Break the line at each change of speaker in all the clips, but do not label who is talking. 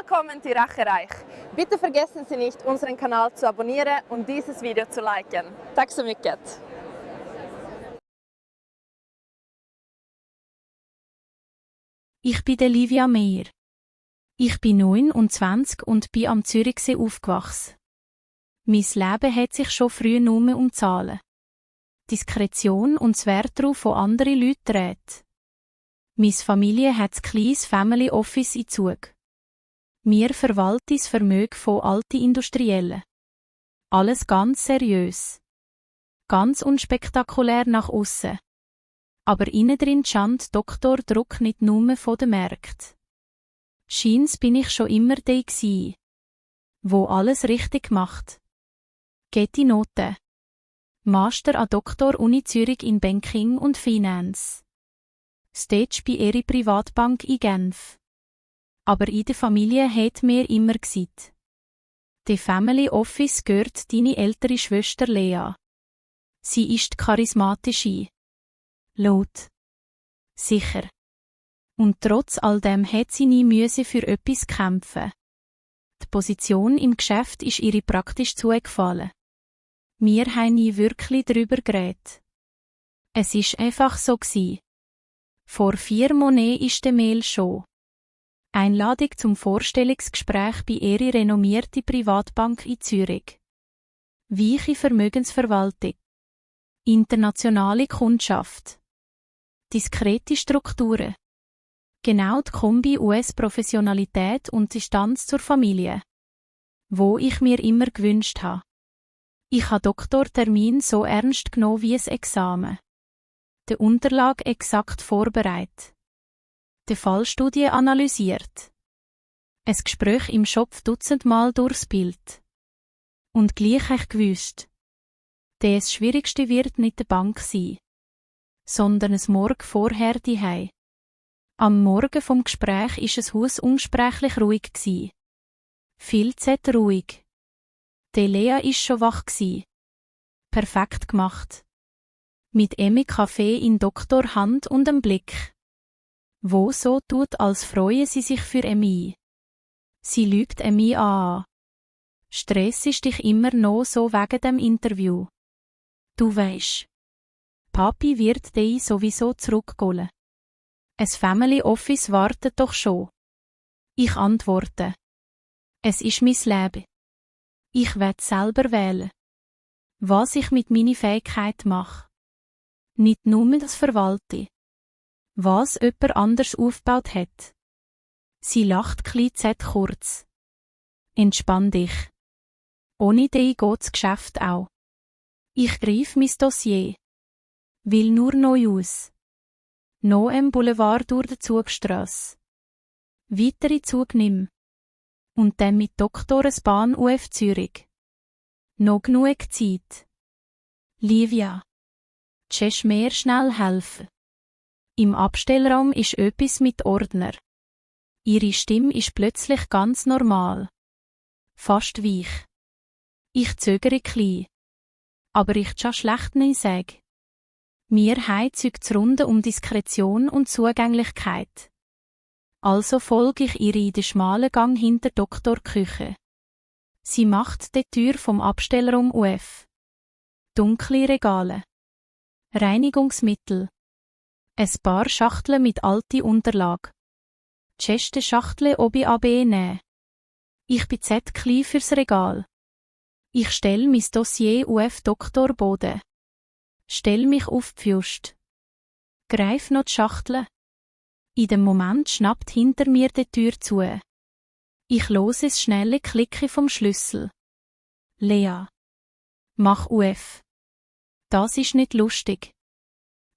Willkommen Tirachereich. Bitte vergessen Sie nicht, unseren Kanal zu abonnieren und dieses Video zu liken. Tack så mycket.
Ich bin Livia Meyer. Ich bin 29 und bin am Zürichsee aufgewachsen. Mein Leben hat sich schon früh nur um Zahlen, Diskretion und das Wert darauf, wo andere Leute dreht. Meine Familie hat ein kleines Family Office in Zug. Wir verwalten das Vermögen von alten Industriellen. Alles ganz seriös. Ganz unspektakulär nach aussen. Aber innen drin stand Doktordruck nicht nur von den Märkten. Scheins bin ich schon immer der gsi, wo alles richtig macht. Gute Noten. Master an Doktor Uni Zürich in Banking und Finance. Stage bei ihrer Privatbank in Genf. Aber in der Familie hat mir immer gesagt: «The Family Office gehört deine ältere Schwester Lea. Sie ist charismatische. Laut. Sicher. Und trotz all dem hat sie nie müsse für etwas kämpfen. Die Position im Geschäft ist ihr praktisch zugefallen. Wir haben nie wirklich darüber geredet. Es ist einfach so gsi. Vor 4 Monaten ist der Mail schon. Einladung zum Vorstellungsgespräch bei ihrer renommierten Privatbank in Zürich. Weiche Vermögensverwaltung. Internationale Kundschaft. Diskrete Strukturen. Genau die Kombi US-Professionalität und Distanz zur Familie. Wo ich mir immer gewünscht habe. Ich habe Doktortermin so ernst genommen wie ein Examen. Die Unterlage exakt vorbereitet. Die Fallstudie analysiert. Ein Gespräch im Shop dutzendmal durchs Bild. Und gleich habe ich gewusst, das Schwierigste wird nicht die Bank sein, sondern es Morgen vorher diehei. Am Morgen vom Gespräch ist es Haus unsprechlich ruhig gsi. Viel zu ruhig. Die Lea ist schon wach gsi. Perfekt gemacht. Mit Kaffee in Doktorhand und einem Blick. Wo so tut, als freue sie sich für Emmy. Sie lügt Emmy an. Stressest dich immer noch so wegen dem Interview. Du weisst. Papi wird dich sowieso zurückholen. Ein Family Office wartet doch schon. Ich antworte. Es ist mein Leben. Ich werde selber wählen. Was ich mit meiner Fähigkeit mache. Nicht nur das Verwalte. Was jemand anders aufgebaut hat. Sie lacht klitzet kurz. Entspann dich. Ohne dich geht das Geschäft auch. Ich greife mein Dossier. Will nur neu aus. Noch am Boulevard durch die Zugstrasse. Weitere Zug nimm. Und dann mit Doktoresbahn UF Zürich. Noch genug Zeit. Livia. Tschest mir schnell helfen. Im Abstellraum ist etwas mit Ordner. Ihre Stimme ist plötzlich ganz normal. Fast weich. Ich zögere klein. Aber ich kann schlecht nicht sagen. Mir heizigt zu Runde um Diskretion und Zugänglichkeit. Also folge ich ihr in den schmalen Gang hinter Doktorküche. Sie macht die Tür vom Abstellraum auf. Dunkle Regale. Reinigungsmittel. Ein paar Schachteln mit alten Unterlagen. Die Scheste Schachtel obi AB nehmen. Ich bin klein fürs Regal. Ich stell mein Dossier auf Doktor Boden. Stell mich auf die Pfust. Greif noch die Schachtel. In dem Moment schnappt hinter mir die Tür zu. Ich lose das schnelle Klicken vom Schlüssel. Lea. Mach auf. Das ist nicht lustig.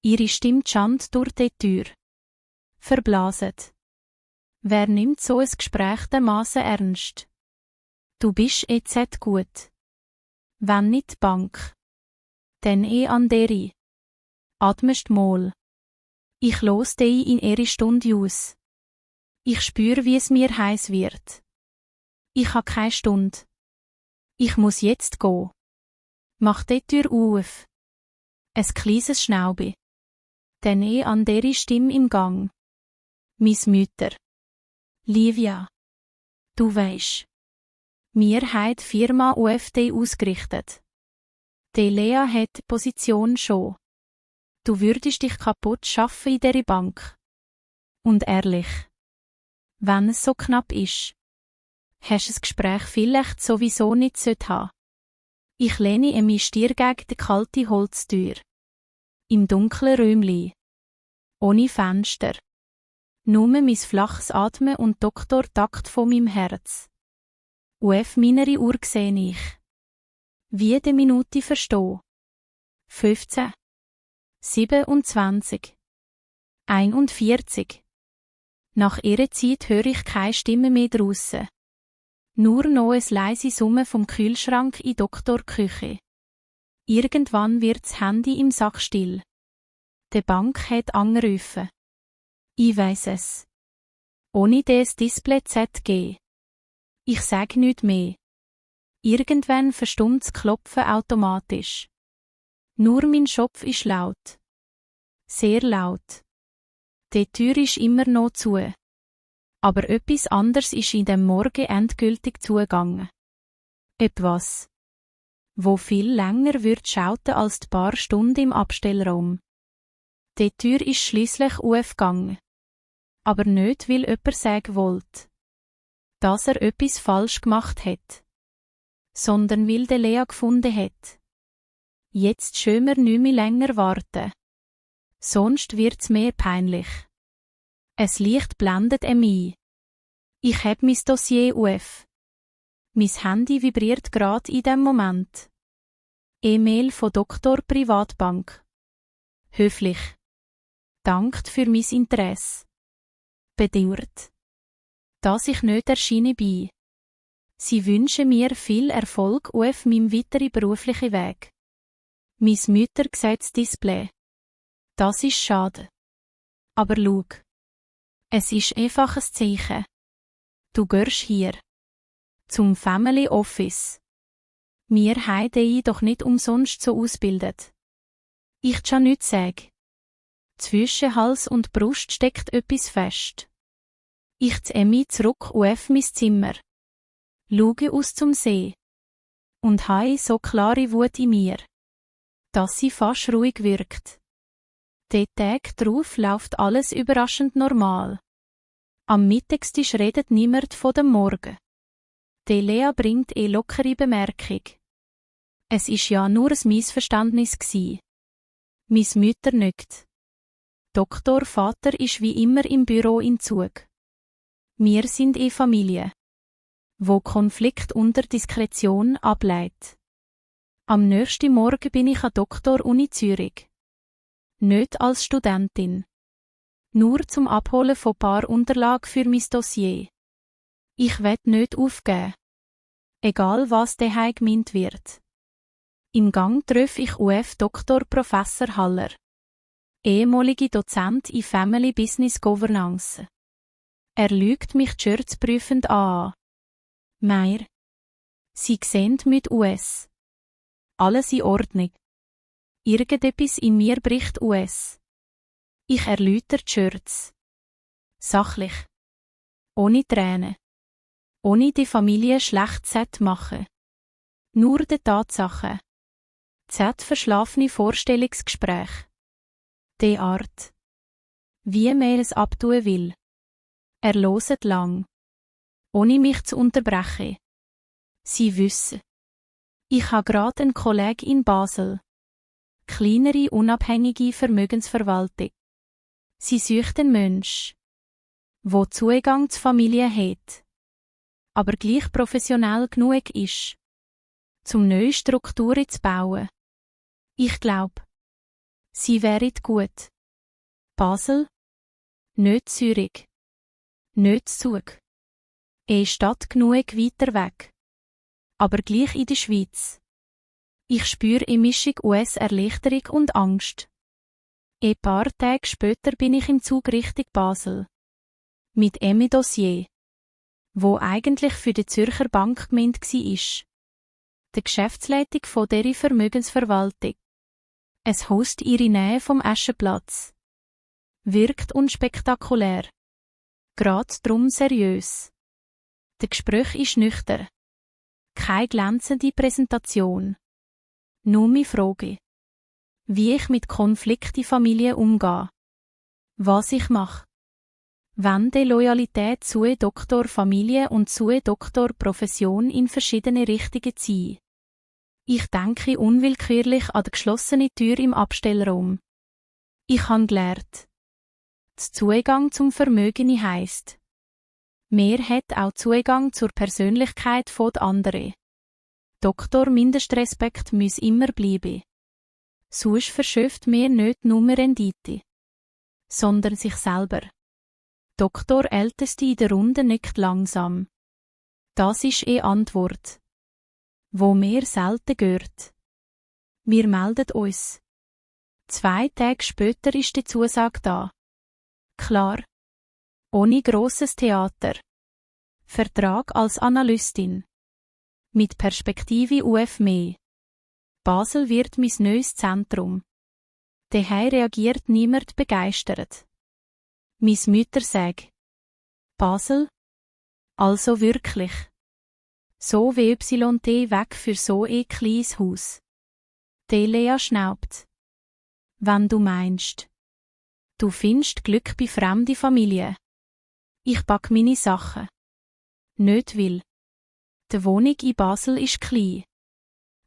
Ihre Stimme schand durch die Tür. Verblaset. Wer nimmt so ein Gespräch dermaßen ernst? Du bist gut. Wenn nicht die Bank. Dann an deri. Atmest mal. Ich los dich in ihre Stunde aus. Ich spür, wie es mir heiß wird. Ich ha keine Stunde. Ich muss jetzt gehen. Mach die Tür auf. Ein kleines Schnaubi. Dann an deri Stimme im Gang. Mis Mütter. Livia. Du weisst. Wir haben die Firma UFD ausgerichtet. Die Lea hat die Position schon. Du würdest dich kaputt schaffen in dieser Bank. Und ehrlich. Wenn es so knapp ist, hast du das Gespräch vielleicht sowieso nicht haben. Ich lehne mich Stirn gegen die kalte Holztür. Im dunklen Räumli. Ohne Fenster. Nur mein flaches Atmen und Doktortakt von meinem Herz. UF meine Uhr sehe ich. Wie die Minute verstehe. 15. 27. 41. Nach ihrer Zeit höre ich keine Stimme mehr draussen. Nur noch ein leises Summen vom Kühlschrank in Doktorküche. Irgendwann wird das Handy im Sack still. Die Bank hat angerufen. Ich weiss es. Ohne das Display ZG. Ich sage nichts mehr. Irgendwann verstummt das Klopfen automatisch. Nur mein Schopf ist laut. Sehr laut. Die Tür ist immer noch zu. Aber etwas anderes ist in dem Morgen endgültig zugegangen. Etwas, wo viel länger wird schauten als die paar Stunden im Abstellraum. Die Tür ist schliesslich aufgegangen. Aber nicht, weil jemand sagen wollte, dass er etwas falsch gemacht hat. Sondern weil der Lea gefunden hat. Jetzt schön wir nicht mehr länger warten. Sonst wird's mir peinlich. Es Licht blendet mich. Ich heb mein Dossier auf. Mein Handy vibriert grad in dem Moment. E-Mail von Doktor Privatbank. Höflich. Dankt für mein Interesse. Bedauert, dass ich nicht erschienen bin. Sie wünschen mir viel Erfolg auf meinem weiteren beruflichen Weg. Mein Mütter sieht das Display. Das ist schade. Aber schau. Es ist einfach ein Zeichen. Du gehst hier. Zum Family Office. Wir haben dich doch nicht umsonst so ausgebildet. Ich kann nichts sagen. Zwischen Hals und Brust steckt etwas fest. Ich ziehe mich zurück auf mein Zimmer. Schaue aus zum See. Und habe so klare Wut in mir, dass sie fast ruhig wirkt. Den Tag drauf läuft alles überraschend normal. Am Mittagstisch redet niemand von dem Morgen. Die Lea bringt lockere Bemerkung. Es ist ja nur ein Missverständnis gsi. Mein Mütter nickt. Doktor Vater ist wie immer im Büro in Zug. Wir sind Familie, wo Konflikt unter Diskretion ableitet. Am nächsten Morgen bin ich an Doktor Uni Zürich. Nicht als Studentin. Nur zum Abholen von paar Unterlagen für mein Dossier. Ich will nicht aufgeben. Egal was daheim gemeint wird. Im Gang treffe ich UF Dr. Professor Haller. Ehemalige Dozent in Family Business Governance. Er lügt mich scherzprüfend an. Meier. Sie sehen mit US. Alles in Ordnung. Irgendetwas in mir bricht US. Ich erläutere die Scherz. Sachlich. Ohne Tränen. Ohne die Familie schlecht Z machen. Nur die Tatsachen. Z verschlafene Vorstellungsgespräch. Die Art. Wie man es abtun will. Er loset lang. Ohne mich zu unterbrechen. Sie wissen. Ich habe gerade einen Kollegen in Basel. Kleinere unabhängige Vermögensverwaltung. Sie sucht einen Mensch, wo Zugang zur Familie hat, aber gleich professionell genug ist, zum neue Strukturen zu bauen. Ich glaube, sie wäre gut. Basel? Nicht Zürich. Nicht Zug. Stadt genug weiter weg. Aber gleich in der Schweiz. Ich spüre eine Mischung US-Erleichterung und Angst. Ein paar Tage später bin ich im Zug Richtung Basel. Mit einem Dossier, wo eigentlich für die Zürcher Bank gemeint war. Der Geschäftsleitung von dieser Vermögensverwaltung. Es host ihre Nähe vom Aschenplatz. Wirkt unspektakulär. Grad drum seriös. Das Gespräch ist nüchtern. Keine glänzende Präsentation. Nur meine Frage. Wie ich mit Konflikten in Familie umgehe. Was ich mache. Wenn die Loyalität zu Doktor Familie und zu Doktor Profession in verschiedene Richtungen ziehen. Ich denke unwillkürlich an die geschlossene Tür im Abstellraum. Ich habe gelernt. Der Zugang zum Vermögen heisst. Mehr hat auch Zugang zur Persönlichkeit von anderen. Doktor Mindestrespekt muss immer bleiben. Sonst verschöpft mir nicht nur Rendite, sondern sich selber. Doktor Älteste in der Runde nickt langsam. Das ist Antwort. Wo mir selten gehört. Wir melden uns. 2 Tage später ist die Zusage da. Klar. Ohne grosses Theater. Vertrag als Analystin. Mit Perspektive UF mehr. Basel wird mein neues Zentrum. Daheim reagiert niemand begeistert. Mein Mütter sagt. Basel? Also wirklich. So wie YT weg für so ein kleines Haus. Lea schnaubt. Wenn du meinst. Du findest Glück bei fremden Familien. Ich pack meine Sachen. Nicht will. Die Wohnung in Basel ist klein.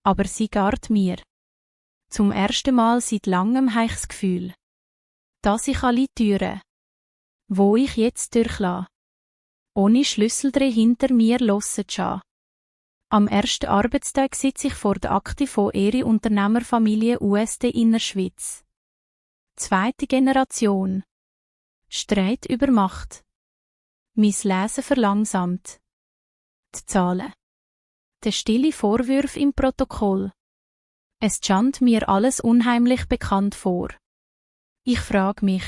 Aber sie gehört mir. Zum ersten Mal seit langem habe ich das Gefühl, dass ich alle Türen, wo ich jetzt durchlasse, ohne Schlüssel drin hinter mir hören. Am ersten Arbeitstag sitze ich vor der Akte von ihrer Unternehmerfamilie USD Innerschweiz. 2. Generation. Streit über Macht. Mein Lesen verlangsamt. Die Zahlen. Der stille Vorwurf im Protokoll. Es scheint mir alles unheimlich bekannt vor. Ich frage mich,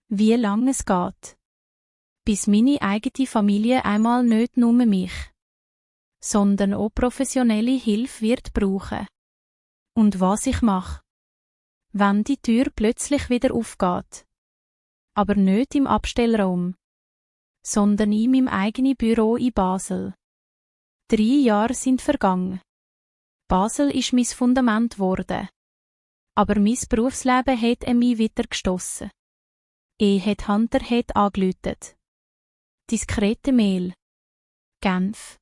wie lange es geht, bis meine eigene Familie einmal nicht nur mich, sondern auch professionelle Hilfe wird brauchen. Und was ich mache, wenn die Tür plötzlich wieder aufgeht. Aber nicht im Abstellraum, sondern in meinem eigenen Büro in Basel. 3 Jahre sind vergangen. Basel ist mein Fundament geworden. Aber mein Berufsleben hat mich wieder gestossen. Headhunter hat angeläutet. Diskrete Mail. Genf.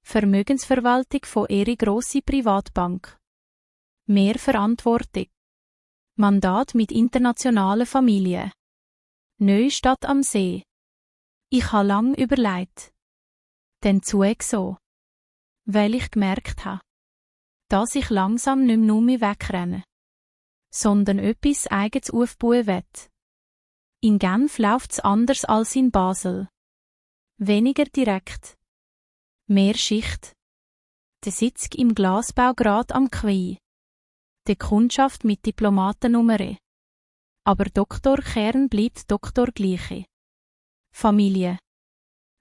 Vermögensverwaltung von ihrer grossen Privatbank. Mehr Verantwortung. Mandat mit internationalen Familien. Neustadt am See. Ich habe lang überlegt. Dann so. Weil ich gemerkt habe, dass ich langsam nicht mehr nur mich wegrenne, sondern etwas Eigenes aufbauen will. In Genf läuft's anders als in Basel. Weniger direkt. Mehr Schicht. Der Sitz im Glasbau grad am Quai. Die Kundschaft mit Diplomatennummer. Aber Doktor Kern bleibt Doktor gleiche. Familie.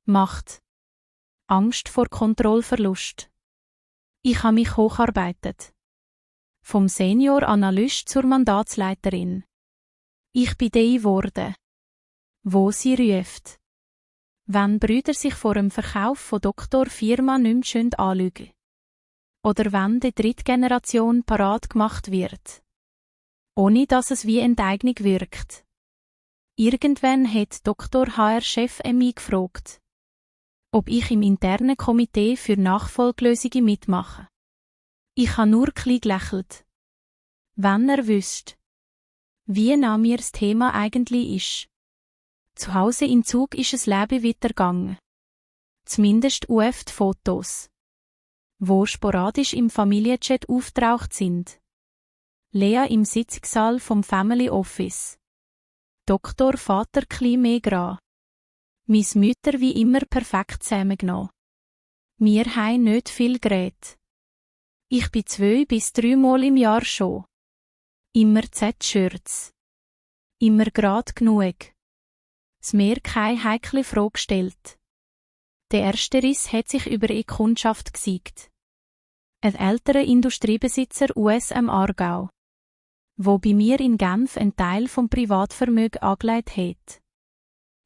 Macht. Angst vor Kontrollverlust. Ich habe mich hocharbeitet. Vom Senior-Analyst zur Mandatsleiterin. Ich bin die geworden, wo sie ruft. Wenn Brüder sich vor dem Verkauf von Doktorfirma nicht mehr anlügen. Oder wenn die 3. Generation parat gemacht wird. Ohne dass es wie Enteignung wirkt. Irgendwann hat Dr. HR-Chef mich gefragt, ob ich im internen Komitee für Nachfolgelösungen mitmache. Ich habe nur klein gelächelt. Wenn er wüsste, wie nah mir das Thema eigentlich ist. Zu Hause in Zug ist es Leben weitergegangen. Zumindest auf die Fotos, wo sporadisch im Familienchat auftaucht sind. Lea im Sitzungssaal vom Family Office. Doktor Vater klein mehr gran. Meine Mütter wie immer perfekt zusammengenommen. Wir haben nicht viel geredet. Ich bin 2 bis 3 Mal im Jahr schon. Immer Z-Shirts. Immer grad genug. Es mir keine heikle Frage gestellt. Der erste Riss hat sich über eine Kundschaft gesiegt. Ein älterer Industriebesitzer USM Aargau, wo bei mir in Genf einen Teil vom Privatvermögen angelegt hat.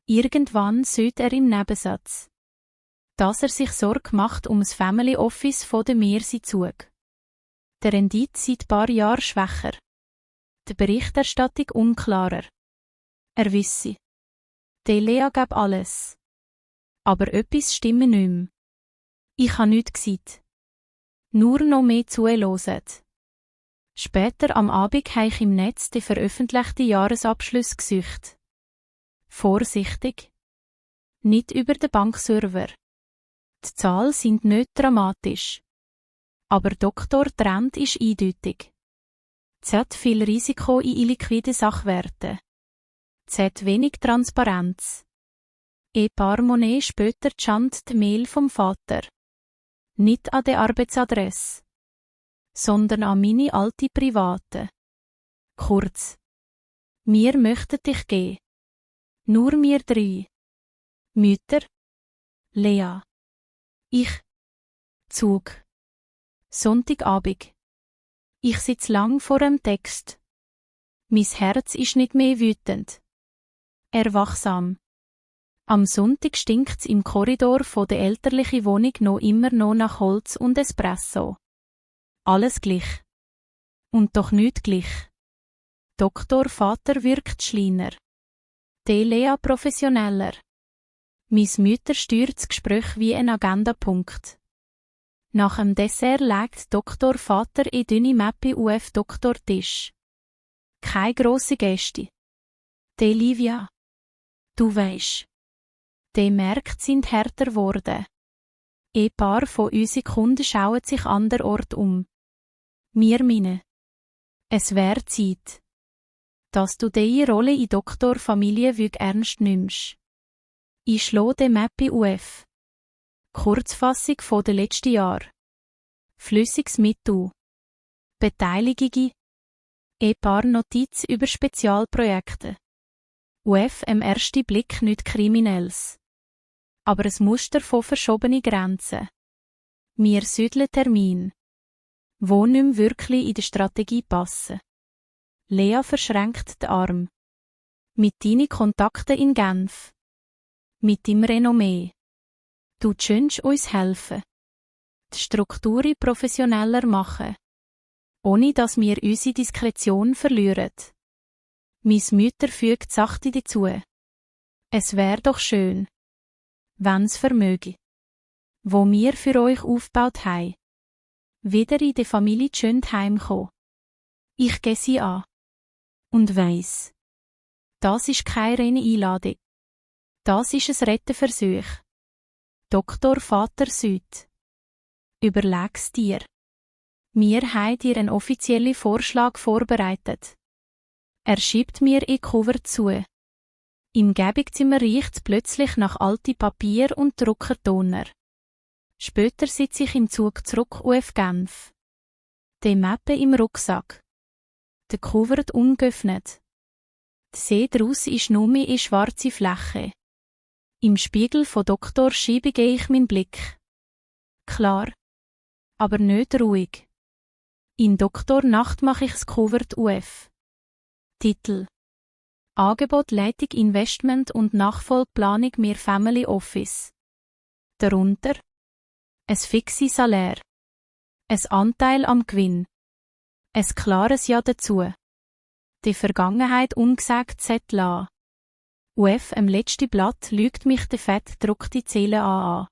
Irgendwann sagt er im Nebensatz: dass er sich Sorge macht das Family Office von der Meersenzug. Der Rendite seit ein paar Jahren schwächer. Die Berichterstattung unklarer. Er wisse. Die Lea gab alles. Aber etwas stimme nicht mehr. Ich habe nichts gesagt. Nur noch mehr zuhören. Später am Abend habe ich im Netz den veröffentlichten Jahresabschluss gesucht. Vorsichtig. Nicht über den Bankserver. Die Zahlen sind nicht dramatisch. Aber Dr. Trend ist eindeutig. Z viel Risiko in illiquide Sachwerte. Z wenig Transparenz. Paar Monate später stand die Mail vom Vater. Nicht an der Arbeitsadresse, sondern an meine alte private. Kurz. Wir möchten dich gehen. Nur wir 3. Mütter. Lea. Ich. Zug. Sonntagabend. Ich sitze lang vor dem Text. Mein Herz ist nicht mehr wütend. Erwachsam. Am Sonntag stinkt's im Korridor von der elterlichen Wohnung immer noch nach Holz und Espresso. Alles gleich. Und doch nicht gleich. Doktor Vater wirkt schleiner. Die Lea professioneller. Mein Mütter steuert das Gespräch wie ein Agendapunkt. Nach dem Dessert legt Doktor Vater in dünne Mappe auf Doktortisch. Keine grosse Gäste. Die Livia. Du weisst. Die Märkte sind härter geworden. Ein paar von unseren Kunden schauen sich anderort um. Wir meinen. Es wäre Zeit, dass du diese Rolle in Doktorfamilie wirklich ernst nimmst. Ich schlage die Mappe auf. Kurzfassung von den letzten Jahren. Flüssiges Mittel. Beteiligungen. Ein paar Notizen über Spezialprojekte. Auf im ersten Blick nichts Kriminelles. Aber ein Muster von verschobenen Grenzen. Wir südeln Termin. Wo nicht mehr wirklich in die Strategie passen. Lea verschränkt den Arm. Mit deinen Kontakten in Genf. Mit deinem Renommee. Du könntest uns helfen. Die Strukturen professioneller machen. Ohne dass wir unsere Diskretion verlieren. Mein Mütter fügt sachte dazu. Es wäre doch schön, wenn's vermöge, wo wir für euch aufgebaut haben, wieder in die Familie schön heimkommen. Ich gehe sie an. Und weiss, das ist keine reine Einladung. Das ist ein Rettenversuch. Doktor Vater Süd. Überleg's dir. Wir haben dir einen offiziellen Vorschlag vorbereitet. Er schiebt mir ein Cover zu. Im Gebigzimmer riecht's plötzlich nach alten Papier und Druckertoner. Später sitze ich im Zug zurück auf Genf. Die Mappe im Rucksack. Der Cover ungeöffnet. Die See draussen ist nur mehr eine schwarze Fläche. Im Spiegel von Doktor schiebe ich meinen Blick. Klar, aber nicht ruhig. In Doktor Nacht mache ich das Cover auf. Titel: Angebot Leitung Investment und Nachfolgeplanung mehr Family Office. Darunter: ein fixes Salär. Ein Anteil am Gewinn. Ein klares Ja dazu. Die Vergangenheit ungesagt lassen. Auf dem letzten Blatt lügt mich der fett gedruckte Zähle an.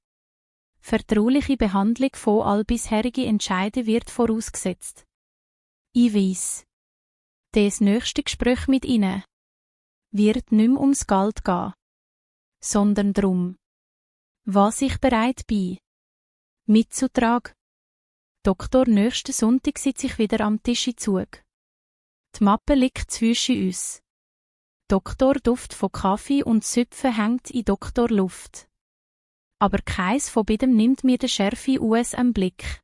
Vertrauliche Behandlung von all bisherigen Entscheiden wird vorausgesetzt. Ich weiss. Das nächste Gespräch mit Ihnen wird nicht mehr ums Geld gehen, sondern darum, was ich bereit bin, mitzutragen. Doktor, nächsten Sonntag sitze ich wieder am Tisch im Zug. Die Mappe liegt zwischen uns. Doktor Duft von Kaffee und Süpfen hängt in Doktor Luft. Aber keins von beidem nimmt mir den schärfen US am Blick.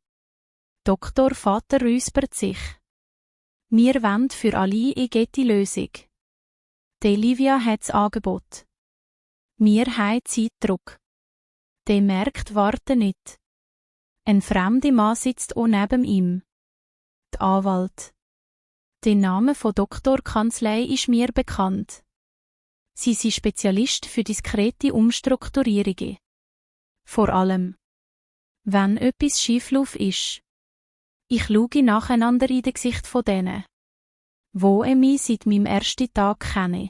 Doktor Vater räuspert sich. Wir wollen für alle eine gute Lösung. Die Livia hat's Angebot. Wir haben Zeitdruck. Die Märkte warten nicht. Ein fremder Mann sitzt auch neben ihm. Der Anwalt. Der Name von Doktorkanzlei ist mir bekannt. Sie sind Spezialist für diskrete Umstrukturierungen. Vor allem, wenn etwas schieflauf ist. Ich schaue nacheinander in die Gesicht von denen, wo mich seit meinem ersten Tag kennen.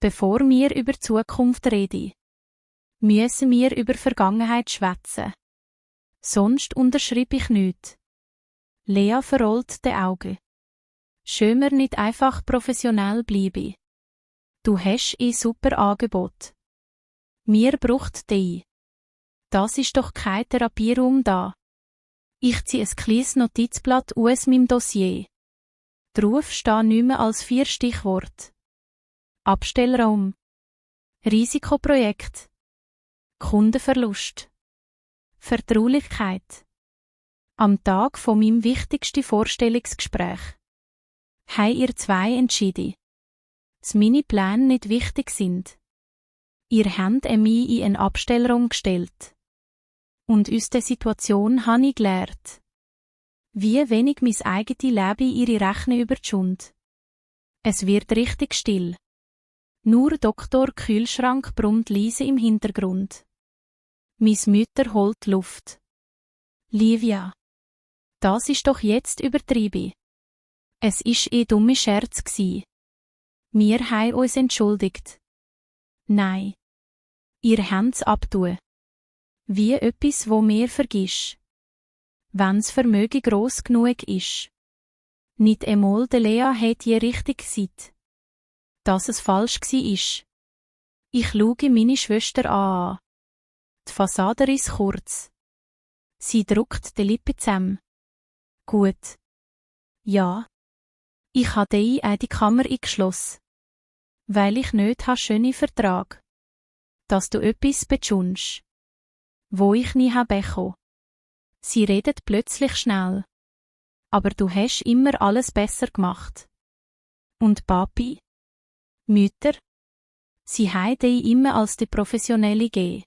Bevor wir über die Zukunft reden, müssen wir über Vergangenheit schwätzen. Sonst unterschreibe ich nichts. Lea verrollt die Augen. Schön wir nicht einfach professionell bleiben. Du hast ein super Angebot. Mir braucht dich. Das ist doch kein Therapieraum da. Ich ziehe ein kleines Notizblatt aus meinem Dossier. Drauf stehen nicht mehr als 4 Stichworte. Abstellraum. Risikoprojekt. Kundenverlust. Vertraulichkeit. Am Tag von meinem wichtigsten Vorstellungsgespräch. Haben ihr 2 entschieden, dass meine Pläne nicht wichtig sind. Ihr habt mich in einen Abstellraum gestellt. Und aus der Situation habe ich gelernt, wie wenig mein eigenes Leben ihre rechnen über die Schund. Es wird richtig still. Nur Doktor Kühlschrank brummt leise im Hintergrund. Mis Mütter holt Luft. Livia. Das ist doch jetzt übertrieben. Es ist dumme Scherz gsi. Wir haben uns entschuldigt. Nein. Ihr habt's abtun. Wie etwas, wo mir vergisst. Wenn's Vermögen gross genug ist. Nicht einmal de Lea hat je richtig gesagt, dass es falsch gsi ist. Ich schaue meine Schwester an. Die Fassade ist kurz. Sie drückt die Lippen zusammen. Gut. Ja. Ich habe die in die Kammer eingeschlossen. Weil ich nicht schöne Vertrag. Dass du etwas betschunst. Wo ich nie bekommen. Sie redet plötzlich schnell. Aber du hast immer alles besser gemacht. Und Papi? Mütter? Sie haben dich immer als die Professionelle gegeben.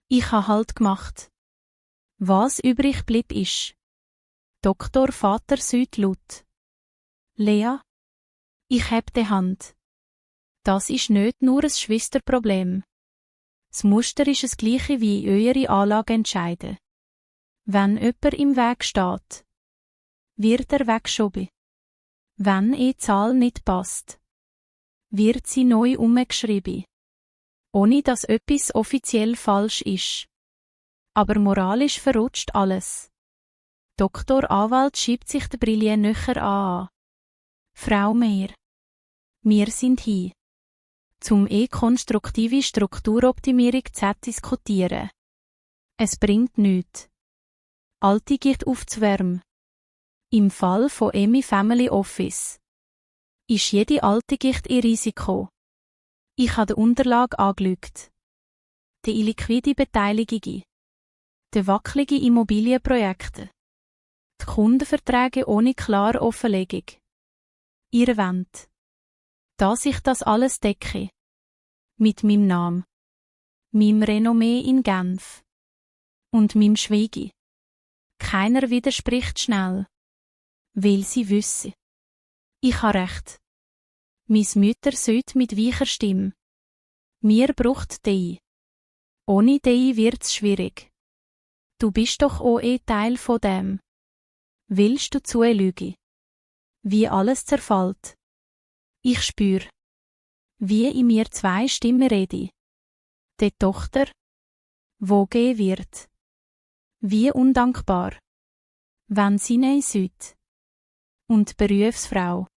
Ich habe halt gemacht. Was übrig blieb ist. Doktor Vater süd laut. Lea? Ich heb die Hand. Das ist nicht nur ein Schwesterproblem. Das Muster ist das gleiche wie eure Anlage entscheiden. Wenn jemand im Weg steht, wird er weggeschoben. Wenn eine Zahl nicht passt, wird sie neu umgeschrieben. Ohne dass etwas offiziell falsch ist. Aber moralisch verrutscht alles. Doktor Anwalt schiebt sich die Brille näher an. Frau Mehr. Wir sind hier. Zum konstruktive Strukturoptimierung zu diskutieren. Es bringt nichts. Alte geht aufzuwärmen. Im Fall von Emmy Family Office ist jede alte Gicht ihr Risiko. Ich habe die Unterlage angeschaut. Die illiquide Beteiligungen. Die wackeligen Immobilienprojekte. Die Kundenverträge ohne klare Offenlegung. Ihr wollt, dass ich das alles decke. Mit meinem Namen. Meinem Renommee in Genf. Und meinem Schweigen. Keiner widerspricht schnell. Weil sie wissen. Ich habe recht. Mis Mütter sollt mit weicher Stimme. Mir braucht die. Ohne die wird's schwierig. Du bist doch auch Teil von dem. Willst du zulügen? Wie alles zerfällt. Ich spür, wie in mir 2 Stimmen reden. Die Tochter, wo gehen wird. Wie undankbar. Wenn sie nein süd. Und die Berufsfrau,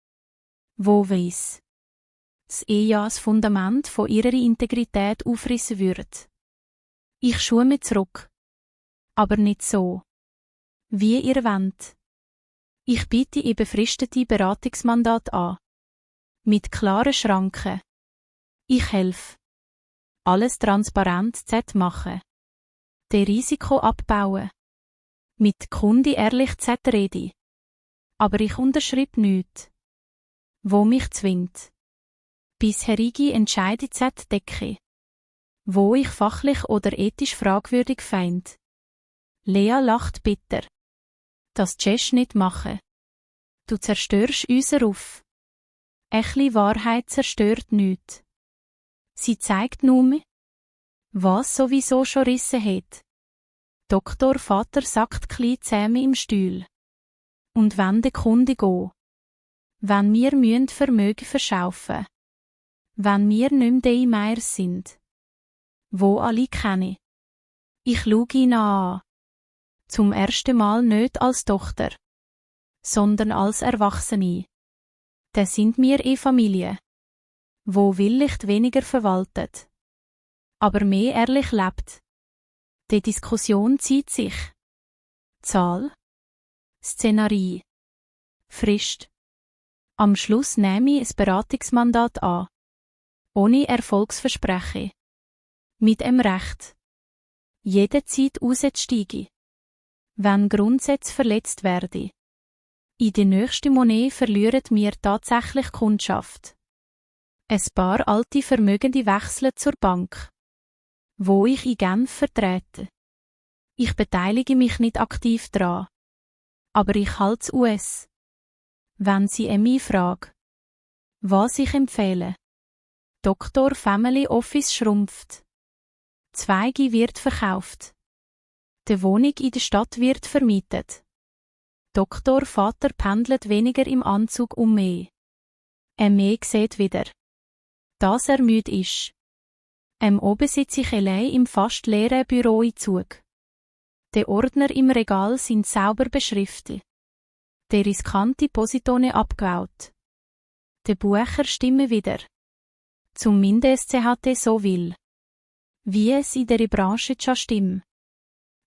wo weiss, dass das Fundament von ihrer Integrität aufrissen wird. Ich schaue mich zurück. Aber nicht so. Wie ihr wollt. Ich biete ein befristete Beratungsmandat an. Mit klaren Schranken. Ich helfe. Alles transparent zu machen. Den Risiko abbauen. Mit Kunden ehrlich zu reden. Aber ich unterschreibe nichts. Wo mich zwingt. Bisherige Entscheidungen zu decken. Wo ich fachlich oder ethisch fragwürdig feind. Lea lacht bitter. Das kannst du nicht machen. Du zerstörst unseren Ruf. Wahrheit zerstört nichts. Sie zeigt nur, Was sowieso schon Risse hat. Doktor Vater sagt klein Zähme im Stuhl. Und wenn der Kunde go? Wenn wir müssen Vermögen verschaufen? Wenn wir nicht mehr die Meiers sind? Wo alle kenne? Ich schaue ihn an. Zum ersten Mal nicht als Tochter, sondern als Erwachsene. Das sind wir Familie, wo willigt weniger verwaltet, aber mehr ehrlich lebt. Die Diskussion zieht sich. Zahl, Szenerie, Frist. Am Schluss nehme ich ein Beratungsmandat an. Ohne Erfolgsversprechen. Mit dem Recht. Jederzeit auszusteigen. Wenn Grundsätze verletzt werden. In der nächsten Monat verlieren wir tatsächlich Kundschaft. Ein paar alte Vermögende wechseln zur Bank, wo ich in Genf vertrete. Ich beteilige mich nicht aktiv daran, aber ich halte es US. Wenn Sie mich fragen, was ich empfehle. Doktor Family Office schrumpft. Zweige wird verkauft. Die Wohnung in der Stadt wird vermietet. Doktor Vater pendelt weniger im Anzug umher. Mehr sieht wieder, dass er müde ist. Oben sitze ich allein im fast leeren Büroeinzug. Die Ordner im Regal sind sauber beschriftet. Die riskante Positone abgebaut. Die Bucher stimmen wieder. Zumindest CHT so will. Wie es in der Branche schon stimmt.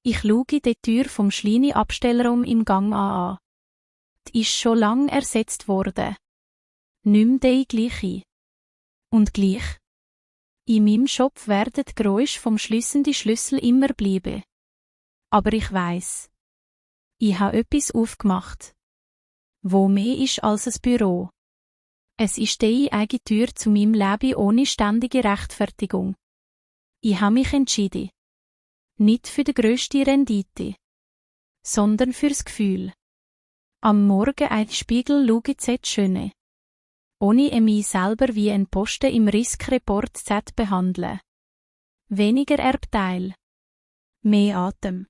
Ich schaue die Tür vom Schleini-Abstellraum im Gang an. Die ist schon lang ersetzt worden. Nimm die gleiche. Und gleich. In meinem Shop werden die Geräusche vom schlüssenden Schlüssel immer bleiben. Aber ich weiss. Ich habe etwas aufgemacht. Wo mehr ist als ein Büro. Es ist die eigene Tür zu meinem Leben ohne ständige Rechtfertigung. Ich habe mich entschieden. Nicht für die grösste Rendite, sondern fürs Gefühl. Am Morgen ein Spiegel schaue Z schöne. Ohne mich selber wie ein Posten im Risk-Report Z behandeln. Weniger Erbteil. Mehr Atem.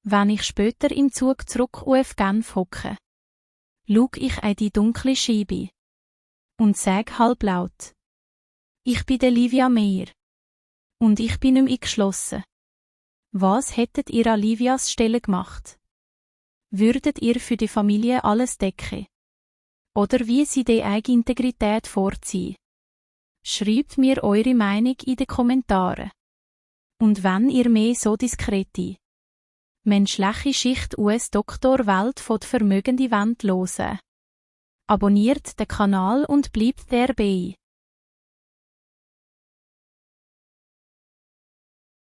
Wenn ich später im Zug zurück auf Genf hocke, schaue ich in die dunkle Scheibe und sage halblaut: Ich bin Livia Meyer. Und ich bin nicht mehr eingeschlossen. Was hättet ihr an Livias Stelle gemacht? Würdet ihr für die Familie alles decken? Oder wie sie die eigene Integrität vorziehen? Schreibt mir eure Meinung in den Kommentaren. Und wenn ihr mehr so diskrete, menschliche Schicht US-Doktor Welt von der Vermögende Wand hören. Abonniert den Kanal und bleibt dabei.